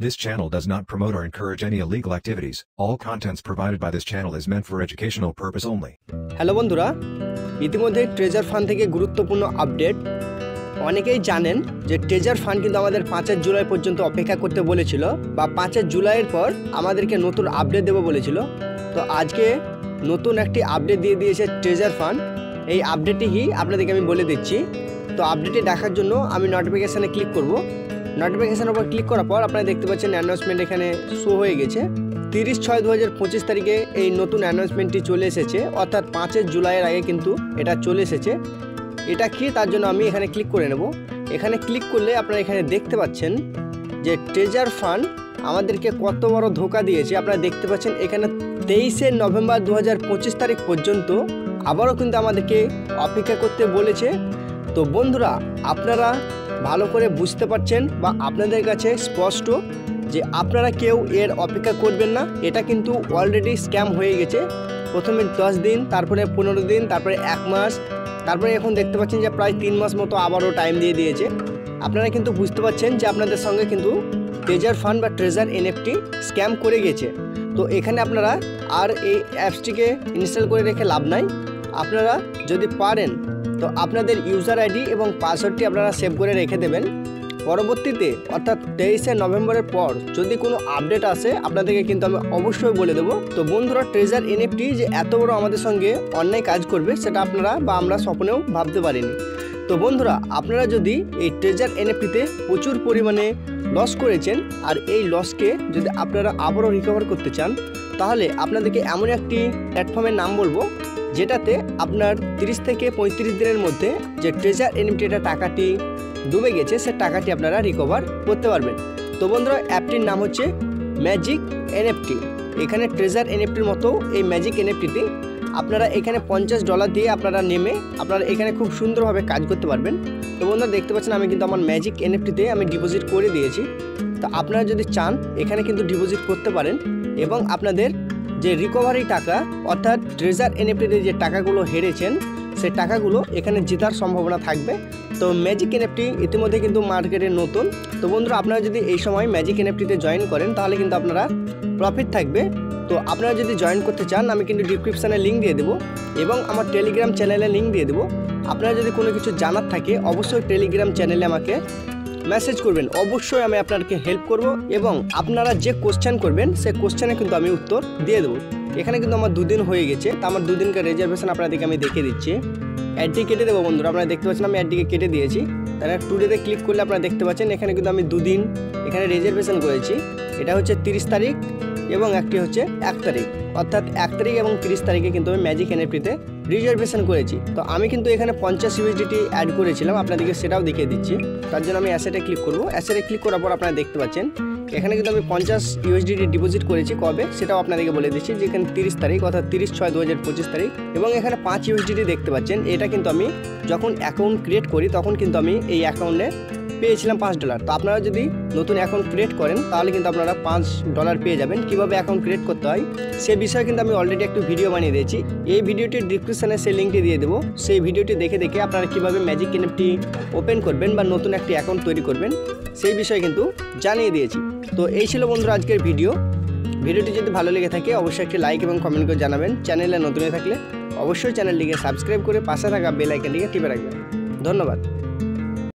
This channel does not promote or encourage any illegal activities. All contents provided by this channel is meant for educational purpose only. Hello বন্ধুরা, ইতিমধ্যে treasure fund থেকে গুরুত্বপূর্ণ update. অনেকেই জানেন যে treasure fund কিন্তু আমাদের 5 জুলাই পর্যন্ত অপেক্ষা করতে বলেছিল বা 5 জুলাইয়ের পর আমাদেরকে নতুন আপডেট দেবে বলেছিল। তো আজকে নতুন একটি আপডেট দিয়ে দিয়েছে ট্রেজার ফান্ড। এই আপডেটটি আপনাদেরকে আমি বলে দিচ্ছি। তো আপডেটটি দেখার জন্য আমি নোটিফিকেশানে ক্লিক করব। নোটিফিকেশানের উপর ক্লিক করার পর আপনারা দেখতে পাচ্ছেন অ্যানাউন্সমেন্ট এখানে শো হয়ে গেছে। 30/6/2025 তারিখে এই নতুন অ্যানাউন্সমেন্টটি চলে এসেছে, অর্থাৎ 5 জুলাইয়ের আগে কিন্তু এটা চলে এসেছে। এটা কি তার জন্য আমি এখানে ক্লিক করে নেব। এখানে ক্লিক করলে আপনারা এখানে দেখতে পাচ্ছেন যে ট্রেজার ফান্ড আমাদেরকে কত বড় ধোকা দিয়েছে। আপনারা দেখতে পাচ্ছেন এখানে 23 নভেম্বর 2025 তারিখ পর্যন্ত আবারও কিন্তু আমাদেরকে অপেক্ষা করতে বলেছে। তো বন্ধুরা, আপনারা ভালো করে বুঝতে পারছেন বা আপনাদের কাছে স্পষ্ট যে আপনারা কেউ এর অপেক্ষা করবেন না। এটা কিন্তু অলরেডি স্ক্যাম হয়ে গেছে। প্রথমে 10 দিন, তারপরে 15 দিন, তারপরে 1 মাস, তারপরে এখন দেখতে পাচ্ছেন যে প্রায় 3 মাস মতো আবারও টাইম দিয়ে দিয়েছে। আপনারা কিন্তু বুঝতে পারছেন যে আপনাদের সঙ্গে কিন্তু ট্রেজার ফান্ড বা ট্রেজার এনএফটি স্ক্যাম করে গেছে। তো এখানে আপনারা আর এই অ্যাপসটিকে ইনস্টল করে রেখে লাভ নাই। আপনারা যদি পারেন তো আপনাদের ইউজার আইডি এবং পাসওয়ার্ডটি আপনারা সেভ করে রেখে দেবেন। পরবর্তীতে অর্থাৎ 23 নভেম্বরের পর যদি কোনো আপডেট আসে আপনাদেরকে কিন্তু আমি অবশ্যই বলে দেবো। তো বন্ধুরা, ট্রেজার এনএফটি যে এত বড় আমাদের সঙ্গে অন্যায় কাজ করবে সেটা আপনারা বা আমরা স্বপ্নেও ভাবতে পারিনি। তো বন্ধুরা, আপনারা যদি এই ট্রেজার এনএফটিতে প্রচুর পরিমাণে লস করেছেন আর এই লসকে যদি আপনারা আবারও রিকভার করতে চান, তাহলে আপনাদেরকে এমন একটি প্ল্যাটফর্মের নাম বলবো যেটাতে আপনার 30 থেকে 35 দিনের মধ্যে যে ট্রেজার এনএফটিটা টাকাটি ডুবে গেছে সে টাকাটি আপনারা রিকভার করতে পারবেন। তো বন্ধুরা, অ্যাপটির নাম হচ্ছে ম্যাজিক এনএফটি। এখানে ট্রেজার এনএফটির মতো এই ম্যাজিক এনএফটিতে আপনারা এখানে $50 দিয়ে আপনারা নেমে আপনারা এখানে খুব সুন্দরভাবে কাজ করতে পারবেন। তো বন্ধুরা, দেখতে পাচ্ছেন আমি কিন্তু আমার ম্যাজিক এনএফটিতে আমি ডিপোজিট করে দিয়েছি। তো আপনারা যদি চান এখানে কিন্তু ডিপোজিট করতে পারেন এবং আপনাদের যে রিকভারি টাকা অর্থাৎ ট্রেজার এনএফটিতে যে টাকাগুলো হেরেছেন সে টাকাগুলো এখানে জেতার সম্ভাবনা থাকবে। তো ম্যাজিক এনএফটি ইতিমধ্যে কিন্তু মার্কেটে নতুন। তো বন্ধুরা, আপনারা যদি এই সময় ম্যাজিক এনএফটিতে জয়েন করেন তাহলে কিন্তু আপনারা প্রফিট থাকবে। তো আপনারা যদি জয়েন করতে চান আমি কিন্তু ডিসক্রিপশানে লিঙ্ক দিয়ে দেবো এবং আমার টেলিগ্রাম চ্যানেলে লিঙ্ক দিয়ে দেবো। আপনারা যদি কোনো কিছু জানার থাকে অবশ্যই টেলিগ্রাম চ্যানেলে আমাকে মেসেজ করবেন, অবশ্যই আমি আপনাদেরকে হেল্প করব এবং আপনারা যে কোশ্চেন করবেন সে কোশ্চেনে কিন্তু আমি উত্তর দিয়ে দেবো। এখানে কিন্তু আমার 2 দিন হয়ে গেছে। তো আমার 2 দিনকার রিজার্ভেশন আপনাদেরকে আমি দেখিয়ে দিচ্ছি। অ্যাডটি কেটে দেবো বন্ধুরা, আপনারা দেখতে পাচ্ছেন আমি অ্যাডটিকে কেটে দিয়েছি। তাহলে টুডেতে ক্লিক করলে আপনারা দেখতে পাচ্ছেন এখানে কিন্তু আমি 2 দিন এখানে রিজার্ভেশন করেছি। এটা হচ্ছে 30 তারিখ এবং একটি হচ্ছে 1 তারিখ, অর্থাৎ 1 তারিখ এবং 30 তারিখে কিন্তু আমি ম্যাজিক এনএফটিতে রিজার্ভেশন করেছি। তো আমি কিন্তু এখানে 50 USDT অ্যাড করেছিলাম, আপনাদেরকে সেটাও দেখিয়ে দিচ্ছি। তার জন্য আমি অ্যাসেটে ক্লিক করব। অ্যাসেটে ক্লিক করার পর আপনারা দেখতে পাচ্ছেন এখানে কিন্তু আমি 50 USDT ডিপোজিট করেছি। কবে সেটাও আপনাদেরকে বলে দিচ্ছি যে এখানে 30 তারিখ অর্থাৎ 30/6/2025 তারিখ এবং এখানে 5 USDT দেখতে পাচ্ছেন। এটা কিন্তু আমি যখন অ্যাকাউন্ট ক্রিয়েট করি তখন কিন্তু আমি এই অ্যাকাউন্টে পেয়েছিলাম $5। তো আপনারা যদি নতুন অ্যাকাউন্ট ক্রিয়েট করেন তাহলে কিন্তু আপনারা $5 পেয়ে যাবেন। কীভাবে অ্যাকাউন্ট ক্রিয়েট করতে হয় সে বিষয়ে কিন্তু আমি অলরেডি একটু ভিডিও বানিয়ে দিয়েছি। এই ভিডিওটির ডিসক্রিপশানে সেই লিঙ্কটি দিয়ে দেবো। সেই ভিডিওটি দেখে আপনারা কীভাবে ম্যাজিক এনএফটি ওপেন করবেন বা নতুন একটি অ্যাকাউন্ট তৈরি করবেন সেই বিষয়ে কিন্তু জানিয়ে দিয়েছি। তো এই ছিল বন্ধুরা আজকের ভিডিওটি যদি ভালো লেগে থাকে অবশ্যই একটি লাইক এবং কমেন্ট করে জানাবেন। চ্যানেলে নতুন হয়ে থাকলে অবশ্যই চ্যানেলটিকে সাবস্ক্রাইব করে পাশে থাকা বেল আইকনটিকে টিপে রাখবেন। ধন্যবাদ।